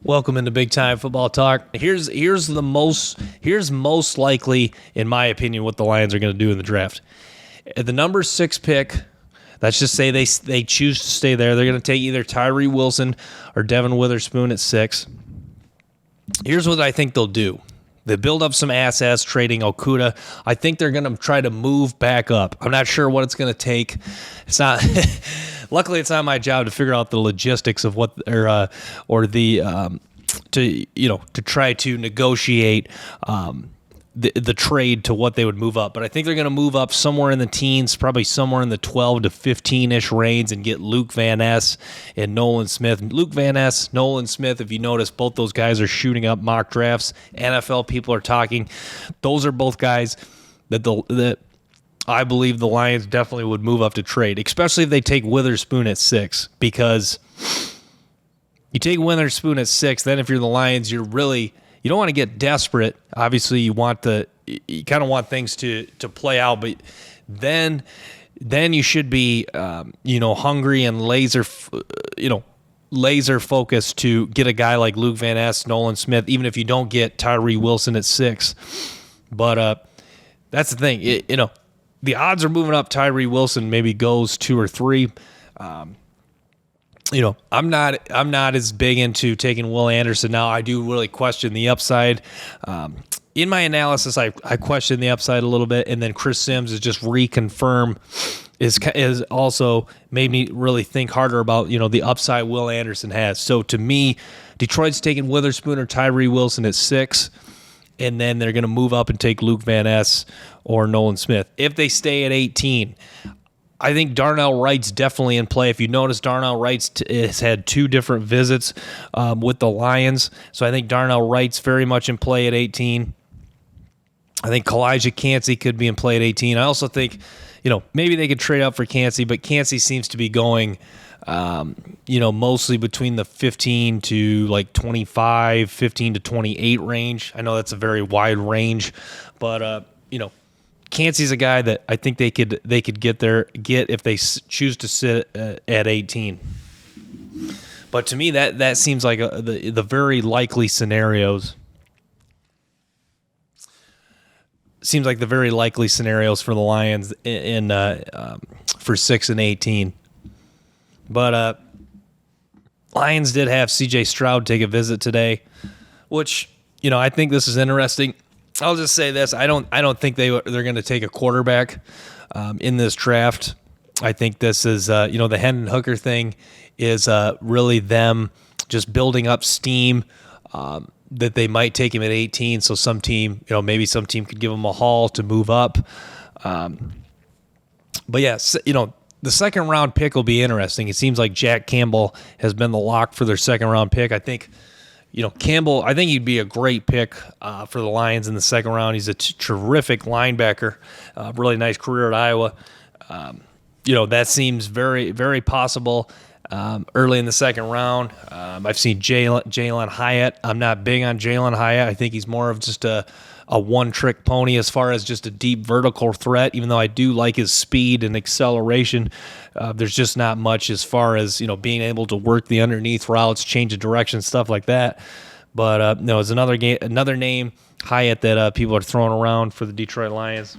Welcome into Big Time Football Talk. Here's most likely, in my opinion, what the Lions are going to do in the draft. At the number 6 pick, let's just say they choose to stay there. They're going to take either Tyree Wilson or Devin Witherspoon at 6. Here's what I think they'll do. They build up some assets trading Okudah. I think they're going to try to move back up. I'm not sure what it's going to take. It's not. Luckily, it's not my job to figure out the logistics of what to try to negotiate the trade to what they would move up. But I think they're going to move up somewhere in the teens, probably somewhere in the 12 to 15-ish range, and get Luke Van Ness and Nolan Smith. Luke Van Ness, Nolan Smith, if you notice, both those guys are shooting up mock drafts. NFL people are talking. Those are both guys that I believe the Lions definitely would move up to trade, especially if they take Witherspoon at 6, because you take Witherspoon at 6, then if you're the Lions, you don't want to get desperate. Obviously, you kind of want things to play out, but then you should be hungry and laser focused to get a guy like Luke Van Ness, Nolan Smith, even if you don't get Tyree Wilson at 6. But that's the thing. The odds are moving up. Tyree Wilson maybe goes 2 or 3. I'm not as big into taking Will Anderson now. I do really question the upside. In my analysis, I question the upside a little bit, and then Chris Sims is just reconfirm is also made me really think harder about the upside Will Anderson has. So to me, Detroit's taking Witherspoon or Tyree Wilson at 6, and then they're going to move up and take Luke Van Ness or Nolan Smith. If they stay at 18, I think Darnell Wright's definitely in play. If you notice, Darnell Wright has had 2 different visits with the Lions. So I think Darnell Wright's very much in play at 18. I think Kalijah Cansey could be in play at 18. I also think, maybe they could trade up for Cansey, but Cansey seems to be going, mostly between the 15 to like 25, 15 to 28 range. I know that's a very wide range, but, Cansey's a guy that I think they could get if they choose to sit at 18. But to me, that seems like the very likely scenarios. Seems like the very likely scenarios for the Lions for 6 and 18. But Lions did have C.J. Stroud take a visit today, which I think this is interesting. I'll just say this: I don't think they're going to take a quarterback in this draft. I think this is the Hendon Hooker thing is really them just building up steam that they might take him at 18. So some team, maybe some team could give him a haul to move up. But yes, the second round pick will be interesting. It seems like Jack Campbell has been the lock for their second round pick. I think. Campbell, I think he'd be a great pick for the Lions in the second round. He's a terrific linebacker, really nice career at Iowa. That seems very, very possible early in the second round. I've seen Jalen Hyatt. I'm not big on Jalen Hyatt. I think he's more of just a one-trick pony as far as just a deep vertical threat, even though I do like his speed and acceleration. There's just not much as far as, being able to work the underneath routes, change of direction, stuff like that. But, it's another name, Hyatt, that people are throwing around for the Detroit Lions.